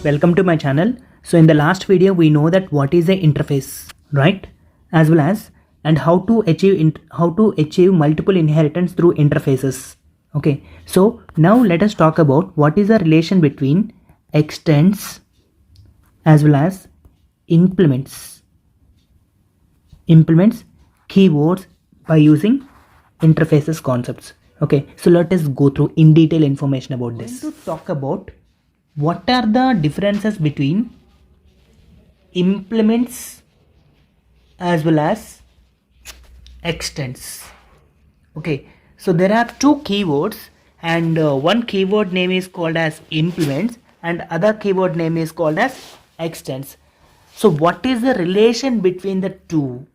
welcome to my channel. So in the last video we know that what is a interface, right? As well as and how to achieve multiple inheritance through interfaces. Okay, so now let us talk about what is the relation between extends as well as implements keywords by using interfaces concepts. Okay, so let us go through in detail information about this. To talk about what are the differences between implements as well as extends. Okay, so there are two keywords and one keyword name is called as implements and other keyword name is called as extends. So what is the relation between the two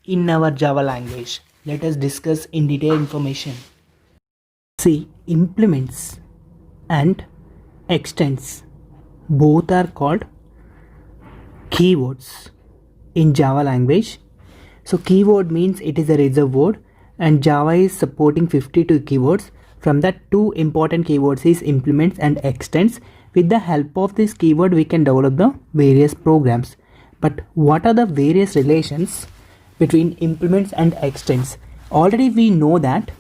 in our Java language? Let us discuss in detail information. See, implements and extends both are called keywords in Java language. So keyword means it is a reserved word and Java is supporting 52 keywords. From that, two important keywords is implements and extends. With the help of this keyword we can develop the various programs. But what are the various relations between implements and extends? Already we know that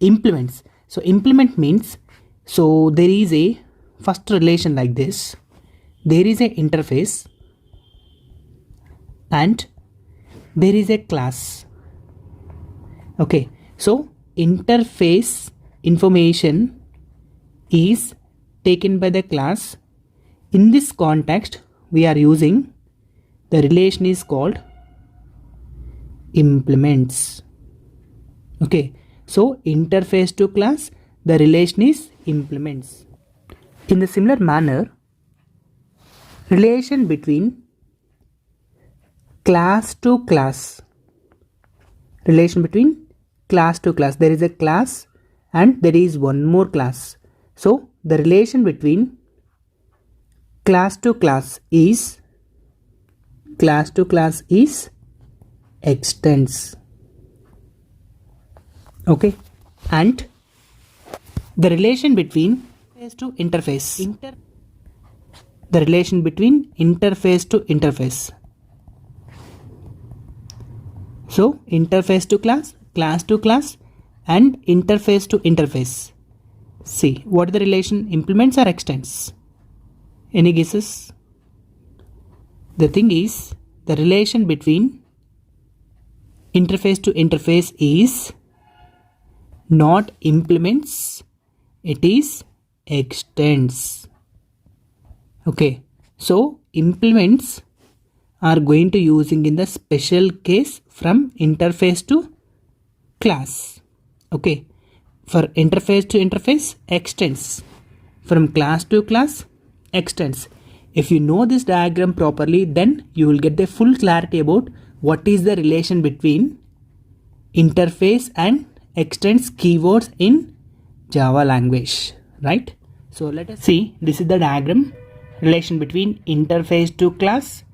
implements. So implement means, so there is a first relation like this. There is a interface and there is a class. Okay, so interface information is taken by the class. In this context we are using the relation is called implements. Okay, so interface to class, the relation is implements. In the similar manner, relation between class to class, relation between class to class, there is a class and there is one more class. So the relation between class to class is extends. Okay, and the relation between interface to interface, the relation between interface to interface. So interface to class, class to class and interface to interface. See, what is the relation? Implements or extends? Any guesses? The thing is, the relation between interface to interface is not implements, it is extends. Okay, so implements are going to using in the special case from interface to class. Okay, for interface to interface, extends. From class to class, extends. If you know this diagram properly, then you will get the full clarity about what is the relation between interface and extends keywords in Java language, right? So let us see, this is the diagram, relation between interface to class,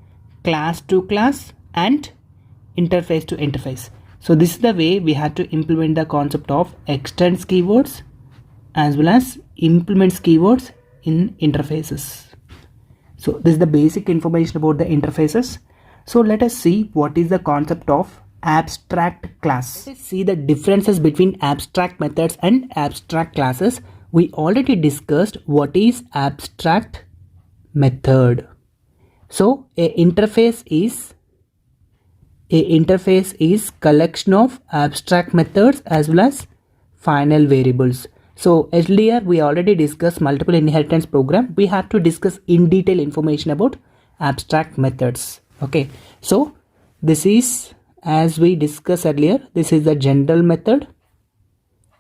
class to class and interface to interface. So this is the way we had to implement the concept of extends keywords as well as implements keywords in interfaces. So this is the basic information about the interfaces. So let us see what is the concept of abstract class. Let's see the differences between abstract methods and abstract classes. We already discussed what is abstract method. So a interface is collection of abstract methods as well as final variables. So earlier we already discussed multiple inheritance program. We have to discuss in detail information about abstract methods. Okay, so this is, as we discussed earlier, this is the general method,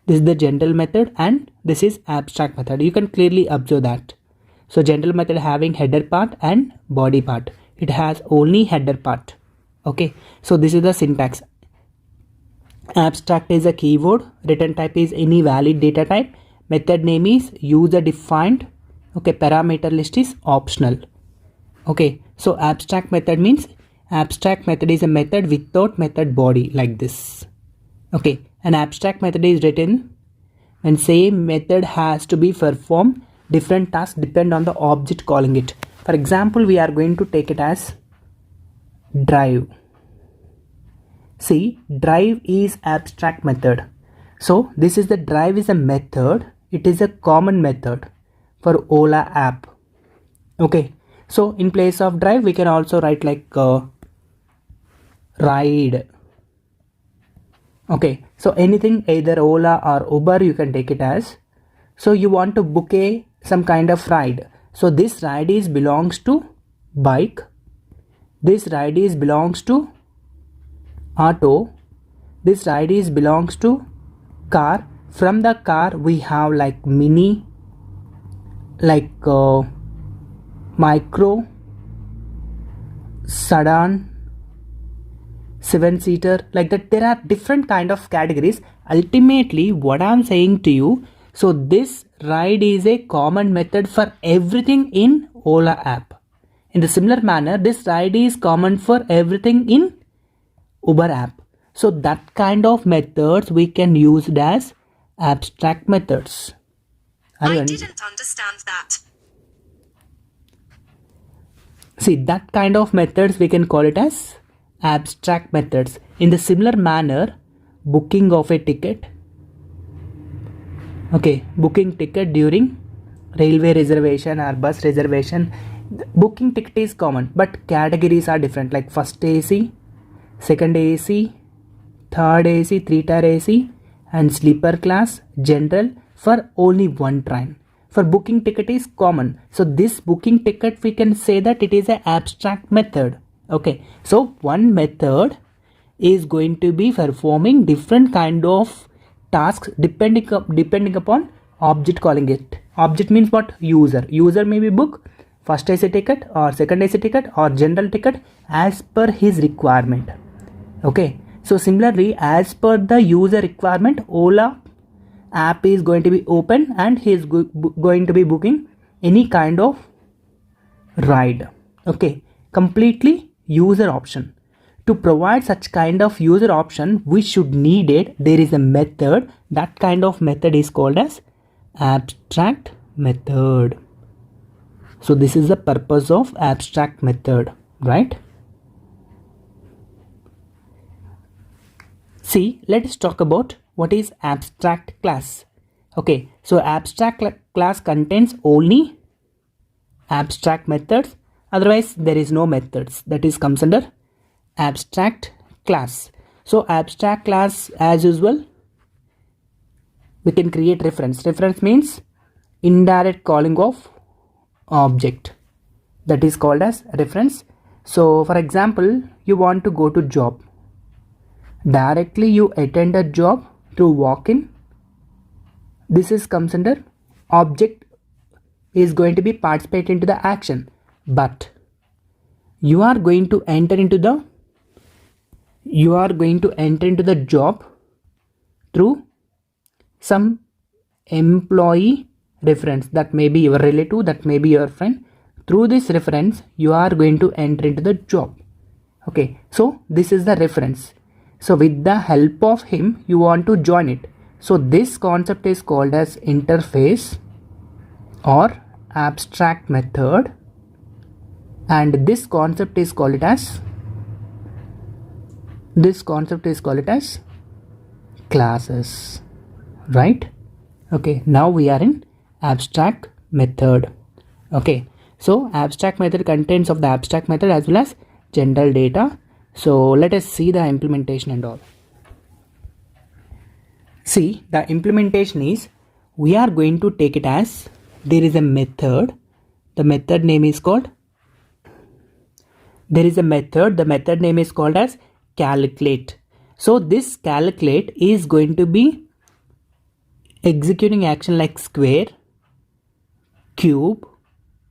this is the general method and this is abstract method. You can clearly observe that. So general method having header part and body part. It has only header part. Okay, so this is the syntax. Abstract is a keyword, return type is any valid data type, method name is user defined, okay, parameter list is optional. Okay, so abstract method means abstract method is a method without method body like this. Okay, an abstract method is written when same method has to be performed, different tasks depend on the object calling it. For example, we are going to take it as drive. See, drive is abstract method. So this is the drive is a method. It is a common method for Ola app. Okay, so in place of drive we can also write like ride. Okay, so anything, either Ola or Uber, you can take it as. So you want to book some kind of ride. So this ride is belongs to bike. This ride is belongs to auto. This ride is belongs to car. From the car we have like mini, like micro, sedan, 7-seater, like that. There are different kind of categories. Ultimately what I'm saying to you, so this ride is a common method for everything in Ola app. In the similar manner, this ride is common for everything in Uber app. So that kind of methods we can use it as abstract methods. I didn't understand that. See, that kind of methods we can call it as abstract methods. In the similar manner, booking of a ticket. Okay, booking ticket during railway reservation or bus reservation. Booking ticket is common, but categories are different, like first AC, second AC, third AC, 3-tier AC, and sleeper class, general, for only one train. For booking ticket is common. So this booking ticket, we can say that it is an abstract method. Okay, so one method is going to be performing different kind of tasks depending upon object calling it. Object means what? User. User may be book first AC ticket or second AC ticket or general ticket as per his requirement. Okay, so similarly, as per the user requirement, Ola app is going to be open and he is going to be booking any kind of ride. Okay, completely user option. To provide such kind of user option, we should need it. There is a method. That kind of method is called as abstract method. So this is the purpose of abstract method, right? See, let us talk about what is abstract class. Okay, so abstract class contains only abstract methods. Otherwise, there is no methods. That is comes under abstract class. So abstract class, as usual, we can create reference. Reference means indirect calling of object. That is called as reference. So for example, you want to go to job. Directly you attend a job through walk-in. This is comes under object is going to be participate into the action, but you are going to enter into the job through some employee reference. That may be your relative, that may be your friend. Through this reference you are going to enter into the job. Okay, so this is the reference. So with the help of him you want to join it. So this concept is called as interface or abstract method, and this concept is called as classes, right? Okay, now we are in abstract method. Okay, so abstract method contains of the abstract method as well as general data. So let us see the implementation and all. See, the implementation is, we are going to take it as, there is a method. The method name is called, there is a method. The method name is called as calculate. So this calculate is going to be executing action like square, cube,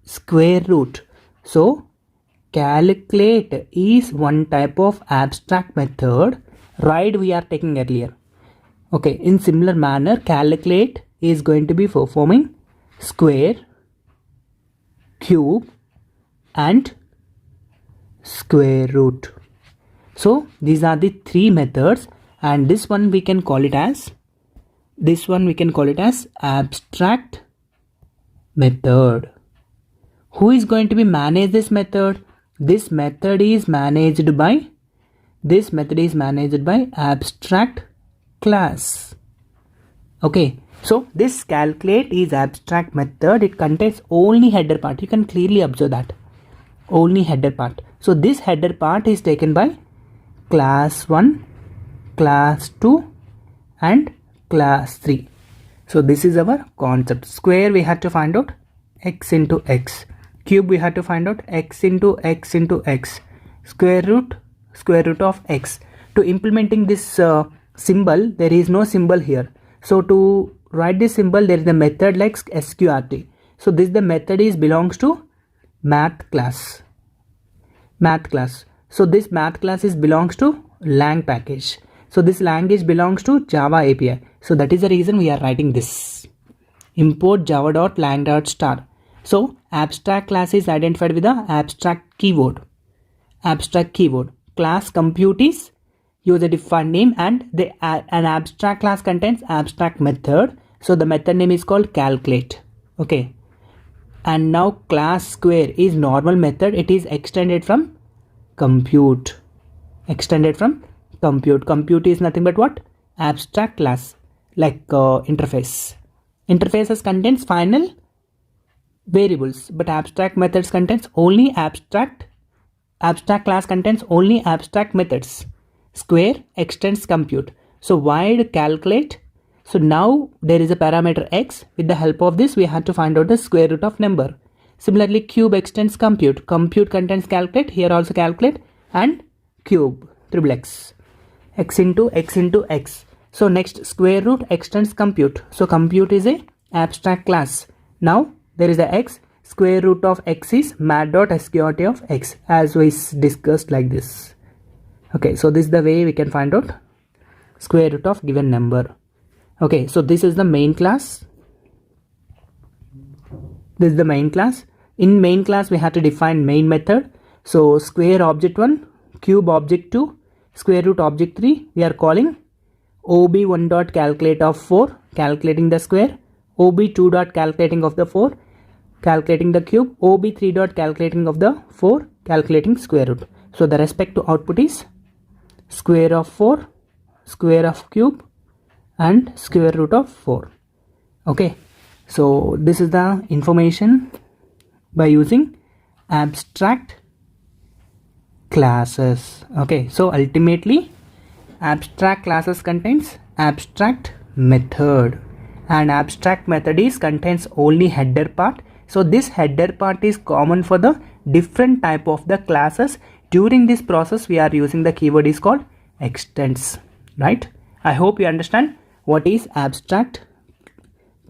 square root. So calculate is one type of abstract method. Ride we are taking earlier. Okay, in similar manner, calculate is going to be performing square, cube, and square root. So these are the three methods, and this one we can call it as abstract method. Who is going to be manage this method? This method is managed by abstract class. Okay, so this calculate is abstract method. It contains only header part. You can clearly observe that only header part. So this header part is taken by class 1, class 2 and class 3. So this is our concept. Square we had to find out x into x. Cube we had to find out x into x into x. Square root of x. To implementing this symbol, there is no symbol here. So to write this symbol, there is a method like sqrt. So this the method is belongs to math class. So this math class is belongs to lang package. So this language belongs to Java API. So that is the reason we are writing this. Import java.lang.star. So abstract class is identified with the abstract keyword. Class compute is user defined name, and an abstract class contains abstract method. So the method name is called calculate. Okay. And now class square is normal method. It is extended from compute. Compute is nothing but what? Abstract class, like interface. Interfaces contains final variables, but abstract methods contains only abstract class contains only abstract methods. Square extends compute. So wide calculate. So now there is a parameter x. With the help of this, we had to find out the square root of number. Similarly, cube extends compute. Compute contains calculate. Here also calculate, and cube triple x. X into x. So next, square root extends compute. So compute is a abstract class. Now there is a x. Square root of x is mat.sqrt of x, as we discussed like this. Okay, so this is the way we can find out square root of given number. Okay, so this is the main class. This is the main class. In main class, we have to define main method. So square object 1, cube object 2, square root object 3, we are calling ob1.calculate of 4, calculating the square, ob2.calculating of the 4, calculating the cube, ob3.calculating of the 4, calculating square root. So the respective output is square of 4, square of cube and square root of 4. Okay, so this is the information by using abstract classes. Okay, so ultimately abstract classes contains abstract method, and abstract method is contains only header part. So this header part is common for the different type of the classes. During this process, we are using the keyword is called extends, right? I hope you understand what is abstract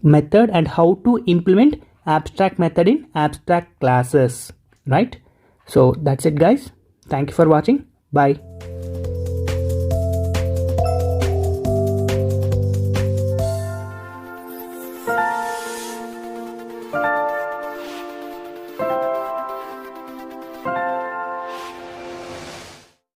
method and how to implement abstract method in abstract classes, right? So that's it guys. Thank you for watching. Bye.